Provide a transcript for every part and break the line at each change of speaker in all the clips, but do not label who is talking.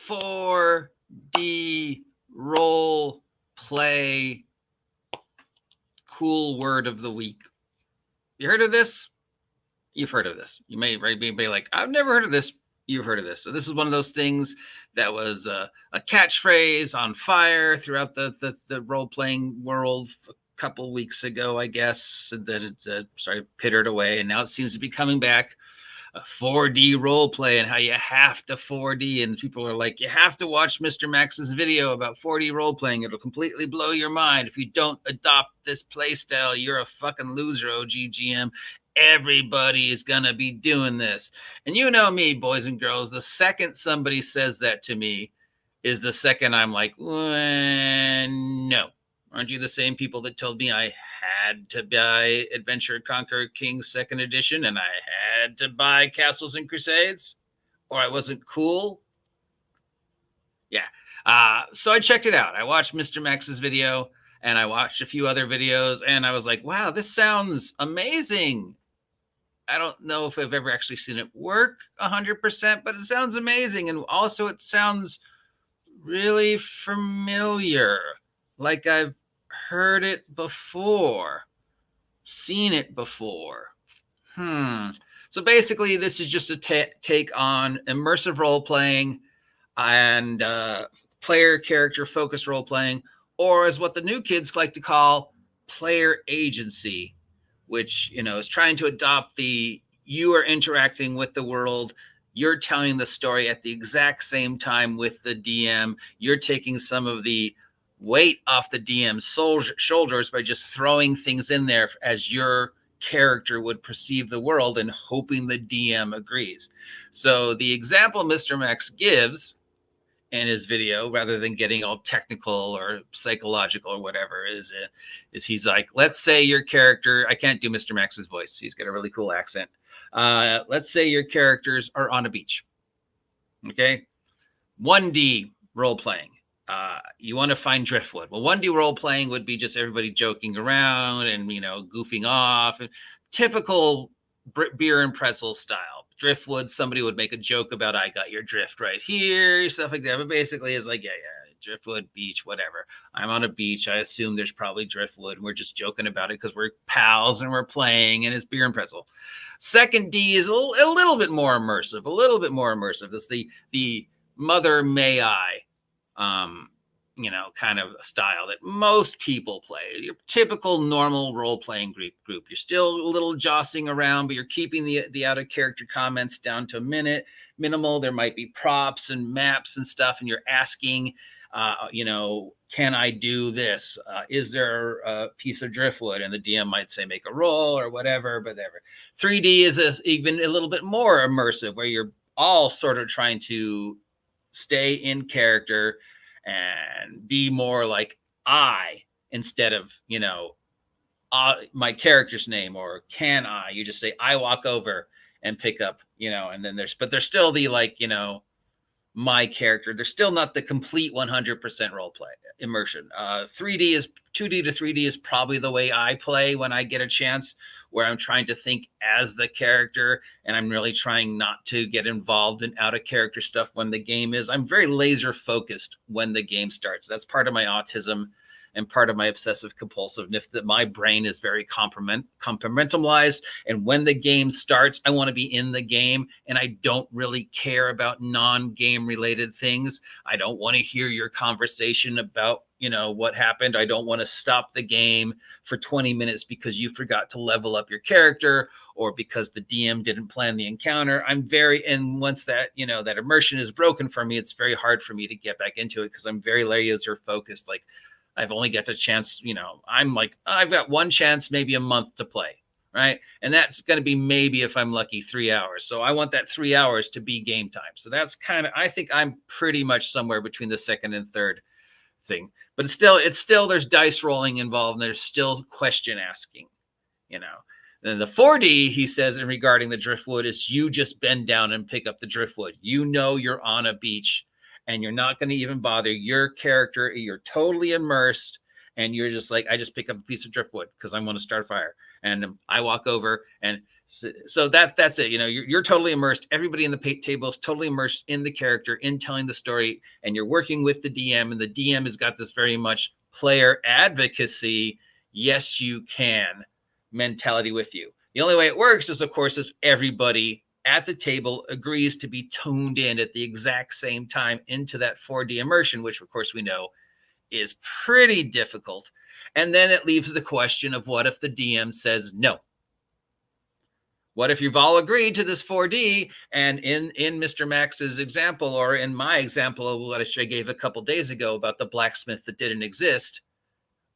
4D role play cool word of the week. You heard of this? You've heard of this. You may be like, I've never heard of this. You've heard of this. So this is one of those things that was a catchphrase on fire throughout the role-playing world a couple weeks ago, I guess. And then it pittered away, and now it seems to be coming back. 4D role play and how you have to 4D, and people are like, you have to watch Mr. Max's video about 4D role playing. It'll completely blow your mind. If you don't adopt this play style, you're a fucking loser, OGGM. Everybody is gonna be doing this. And you know me, boys and girls, the second somebody says that to me is the second I'm like, no. Aren't you the same people that told me I had to buy Adventure Conquer King's 2nd edition and I had to buy Castles and Crusades, or I wasn't cool? Yeah. So I checked it out. I watched Mr. Max's video and I watched a few other videos and I was like, wow, this sounds amazing. I don't know if I've ever actually seen it work 100%, but it sounds amazing. And also it sounds really familiar. Like I've heard it before, seen it before. So basically, this is just a take on immersive role playing and player character focused role playing, or as what the new kids like to call player agency, which is trying to adopt you are interacting with the world. You're telling the story at the exact same time with the DM. You're taking some of the weight off the DM's shoulders by just throwing things in there as your character would perceive the world and hoping the DM agrees. So the example Mr. Max gives in his video, rather than getting all technical or psychological or whatever, is he's like, let's say your character, I can't do Mr. Max's voice. He's got a really cool accent. Let's say your characters are on a beach. Okay. 1D role playing. You want to find driftwood. Well, 1D role playing would be just everybody joking around and, goofing off. Typical beer and pretzel style. Driftwood, somebody would make a joke about, I got your drift right here, stuff like that. But basically it's like, yeah, driftwood, beach, whatever. I'm on a beach. I assume there's probably driftwood. And we're just joking about it because we're pals and we're playing and it's beer and pretzel. 2D is a little bit more immersive. It's the Mother May I kind of style that most people play. Your typical normal role-playing group. You're still a little jostling around, but you're keeping the out-of-character comments down to minimal. There might be props and maps and stuff, and you're asking, can I do this? Is there a piece of driftwood? And the DM might say, make a roll or whatever. 3D is even a little bit more immersive, where you're all sort of trying to stay in character and be more like I instead of, my character's name, or can I? You just say, I walk over and pick up, and then there's still the my character. There's still not the complete 100% role play immersion. 2D to 3D is probably the way I play when I get a chance, where I'm trying to think as the character and I'm really trying not to get involved in out of character stuff when the game is. I'm very laser focused when the game starts. That's part of my autism and part of my obsessive compulsiveness, that my brain is very compartmentalized. And when the game starts, I want to be in the game, and I don't really care about non-game related things. I don't want to hear your conversation about, what happened. I don't want to stop the game for 20 minutes because you forgot to level up your character, or because the DM didn't plan the encounter. And once that, that immersion is broken for me, it's very hard for me to get back into it because I'm very laser focused. Like, I've only got a chance, I'm like, I've got one chance, maybe a month to play, right? And that's going to be maybe, if I'm lucky, 3 hours. So I want that 3 hours to be game time. So that's kind of, I think I'm pretty much somewhere between the second and third thing. But it's still, there's dice rolling involved, and there's still question asking, Then the 4D, he says, in regarding the driftwood, is you just bend down and pick up the driftwood. You're on a beach, and you're not going to even bother your character. You're totally immersed, and you're just like, I just pick up a piece of driftwood because I want to start a fire. And I walk over, and So that's it. You're totally immersed. Everybody in the table is totally immersed in the character, in telling the story, and you're working with the DM, and the DM has got this very much player advocacy, yes, you can mentality with you. The only way it works is, of course, if everybody at the table agrees to be tuned in at the exact same time into that 4D immersion, which, of course, we know is pretty difficult. And then it leaves the question of what if the DM says no? What if you've all agreed to this 4D, and in Mr. Max's example, or in my example of what I gave a couple days ago about the blacksmith that didn't exist,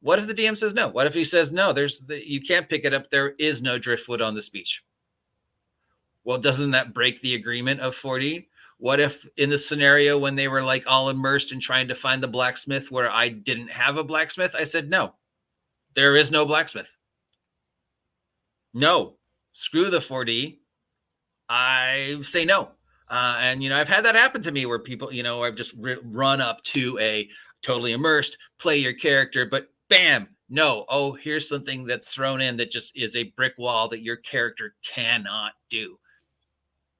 what if the DM says no? What if he says no, you can't pick it up, there is no driftwood on this beach? Well, doesn't that break the agreement of 4D? What if in the scenario when they were like all immersed in trying to find the blacksmith where I didn't have a blacksmith, I said no, there is no blacksmith. No. Screw the 4D. I say no. And, I've had that happen to me where people, I've just run up to a totally immersed, play your character, but bam, no. Oh, here's something that's thrown in that just is a brick wall that your character cannot do.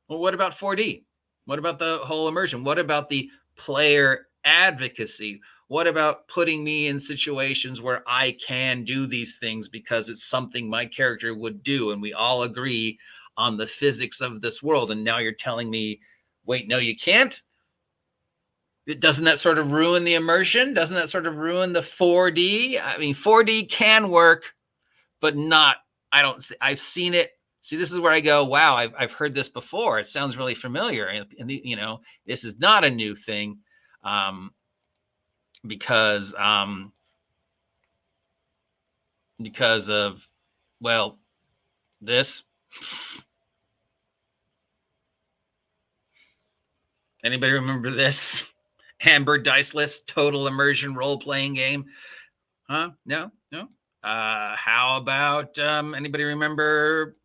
Well, what about 4D? What about the whole immersion? What about the player advocacy? What about putting me in situations where I can do these things because it's something my character would do, and we all agree on the physics of this world? And now you're telling me, wait, no, you can't? Doesn't that sort of ruin the immersion? Doesn't that sort of ruin the 4D? I mean, 4D can work, but not, I've seen it. See, this is where I go, wow, I've heard this before. It sounds really familiar. And this is not a new thing. Because of, well, this. Anybody remember this? Amber Diceless total immersion role-playing game? Huh? No? How about anybody remember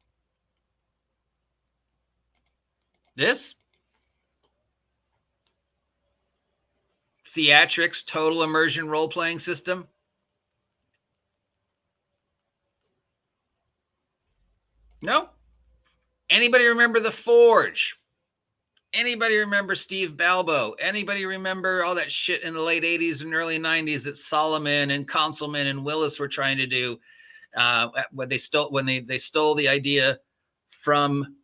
this? Theatrics total immersion role-playing system. No? Anybody remember The Forge? Anybody remember Steve Balbo? Anybody remember all that shit in the late 80s and early 90s that Solomon and Conselman and Willis were trying to do when they stole the idea from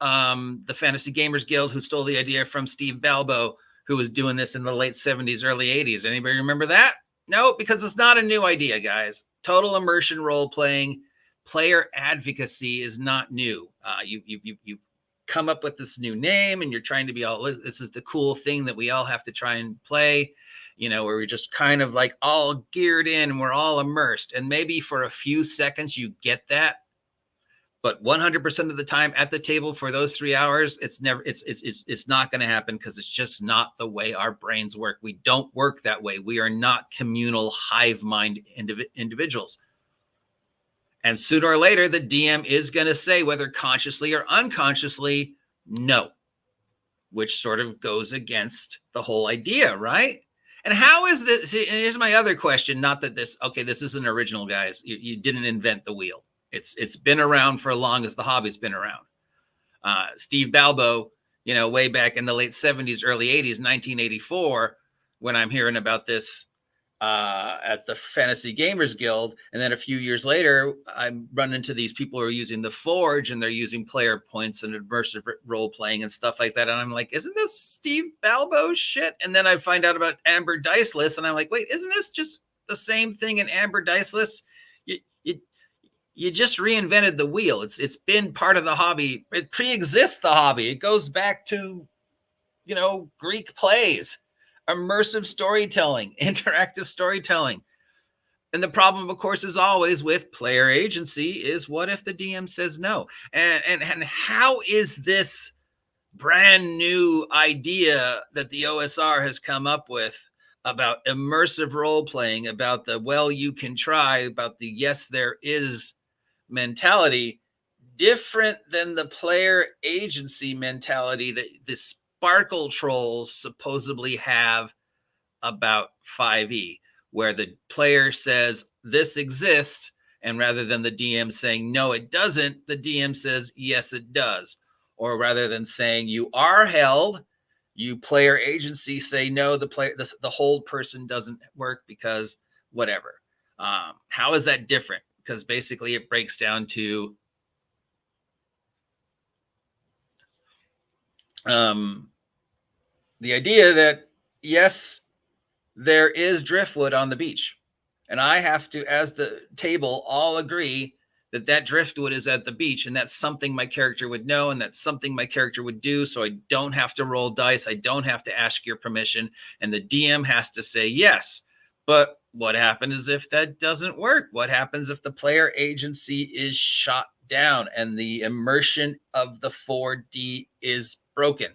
the Fantasy Gamers Guild, who stole the idea from Steve Balbo, who was doing this in the late 70s, early 80s. Anybody remember that? No, because it's not a new idea, guys. Total immersion role-playing, player advocacy is not new. You come up with this new name, and you're trying to be all, this is the cool thing that we all have to try and play, where we're just kind of like all geared in and we're all immersed. And maybe for a few seconds you get that, but 100% of the time at the table for those 3 hours, it's not going to happen, because it's just not the way our brains work. We don't work that way. We are not communal hive mind individuals. And sooner or later, the DM is going to say, whether consciously or unconsciously, no, which sort of goes against the whole idea, right? And how is this? Here's my other question. Not that this isn't original, guys. You didn't invent the wheel. It's been around for as long as the hobby's been around. Steve Balbo, way back in the late 70s, early 80s, 1984, when I'm hearing about this at the Fantasy Gamers Guild, and then a few years later, I run into these people who are using the Forge, and they're using player points and immersive role playing and stuff like that. And I'm like, isn't this Steve Balbo shit? And then I find out about Amber Diceless, and I'm like, wait, isn't this just the same thing in Amber Diceless? You just reinvented the wheel. It's been part of the hobby. It pre-exists the hobby. It goes back to, Greek plays, immersive storytelling, interactive storytelling. And the problem, of course, is always with player agency is, what if the DM says no? And how is this brand new idea that the OSR has come up with about immersive role playing, about the, well, you can try, about the yes, there is mentality, different than the player agency mentality that the Sparkle trolls supposedly have about 5e, where the player says this exists, And rather than the DM saying, no, it doesn't, the DM says, yes, it does. Or rather than saying you are held, you player agency say, no, the hold person doesn't work because whatever. How is that different? Because basically it breaks down to the idea that, yes, there is driftwood on the beach. And I have to, as the table, all agree that that driftwood is at the beach. And that's something my character would know. And that's something my character would do. So I don't have to roll dice. I don't have to ask your permission. And the DM has to say yes. But what happens if that doesn't work? What happens if the player agency is shot down and the immersion of the 4D is broken?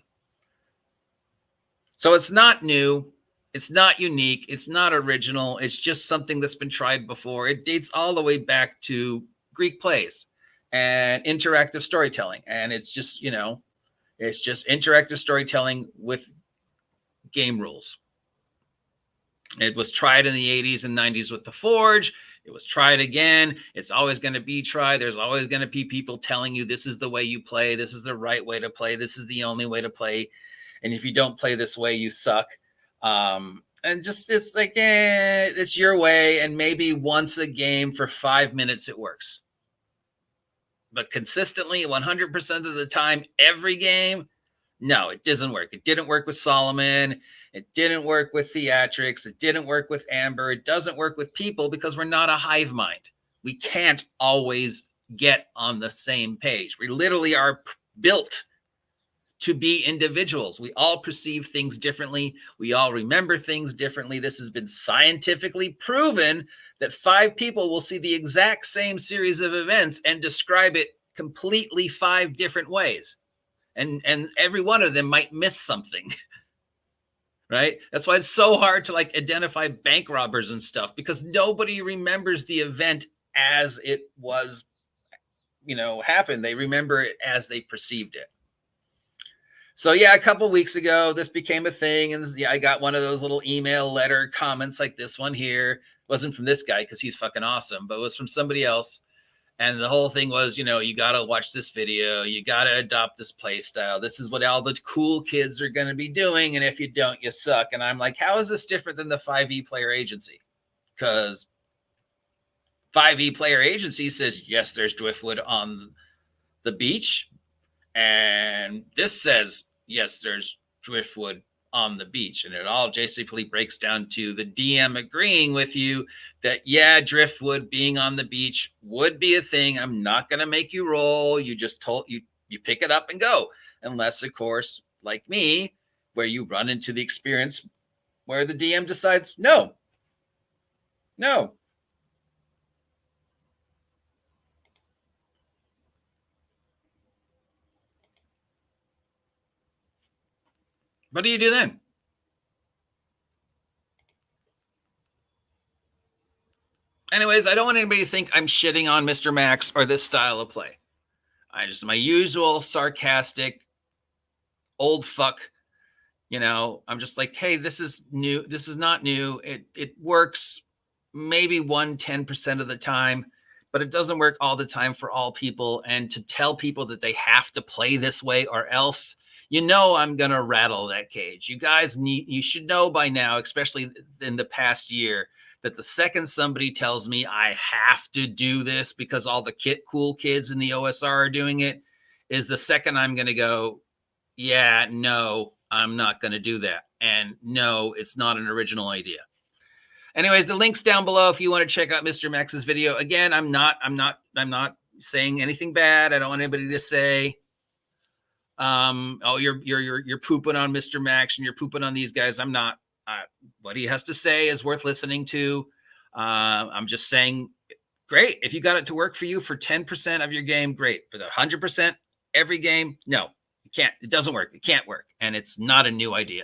So it's not new. It's not unique. It's not original. It's just something that's been tried before. It dates all the way back to Greek plays and interactive storytelling. And it's just, you know, it's just interactive storytelling with game rules. It was tried in the 80s and 90s with the Forge. It was tried again. It's always going to be tried. There's always going to be people telling you this is the way you play. This is the right way to play. This is the only way to play. And if you don't play this way, you suck. And just, it's like, it's your way. And maybe once a game for 5 minutes, it works. But consistently, 100% of the time, every game, no, it doesn't work. It didn't work with Solomon. It didn't work with Theatrics. It didn't work with Amber. It doesn't work with people because we're not a hive mind. We can't always get on the same page. We literally are built to be individuals. We all perceive things differently. We all remember things differently. This has been scientifically proven that 5 people will see the exact same series of events and describe it completely 5 different ways. And every one of them might miss something, right? That's why it's so hard to like identify bank robbers and stuff, because nobody remembers the event as it was, you know, happened. They remember it as they perceived it. So yeah, a couple weeks ago, this became a thing. And yeah, I got one of those little email letter comments like this one here. It wasn't from this guy because he's fucking awesome, but it was from somebody else. And the whole thing was, you know, you got to watch this video. You got to adopt this play style. This is what all the cool kids are going to be doing. And if you don't, you suck. And I'm like, how is this different than the 5e player agency? Because 5e player agency says, yes, there's driftwood on the beach. And this says, yes, there's driftwood on the beach. And it all basically breaks down to the DM agreeing with you that, yeah, driftwood being on the beach would be a thing. I'm not going to make you roll. You just told you pick it up and go. Unless, of course, like me, where you run into the experience where the DM decides, no. What do you do then? Anyways, I don't want anybody to think I'm shitting on Mr. Max or this style of play. I just, my usual sarcastic old fuck, you know, I'm just like, hey, this is new. This is not new. It works maybe 10% of the time, but it doesn't work all the time for all people. And to tell people that they have to play this way or else, you know, I'm going to rattle that cage. You guys you should know by now, especially in the past year, that the second somebody tells me I have to do this because all the cool kids in the OSR are doing it, is the second I'm going to go, yeah, no, I'm not going to do that. And no, it's not an original idea. Anyways, the link's down below if you want to check out Mr. Max's video. Again, I'm not saying anything bad. I don't want anybody to say, oh, you're pooping on Mr. Max and you're pooping on these guys. I'm not. What he has to say is worth listening to. I'm just saying, great. If you got it to work for you for 10% of your game, great. For the 100% every game, no, it can't. It doesn't work. It can't work. And it's not a new idea.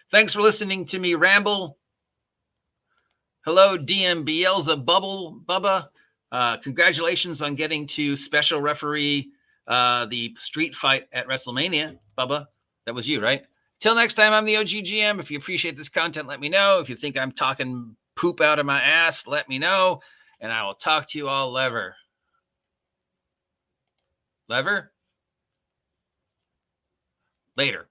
Thanks for listening to me ramble. Hello, DM Bubba. Congratulations on getting to special referee the street fight at WrestleMania. Bubba, that was you, right? Till next time, I'm the OG GM. If you appreciate this content, let me know. If you think I'm talking poop out of my ass, let me know. and I will talk to you all lever. Later.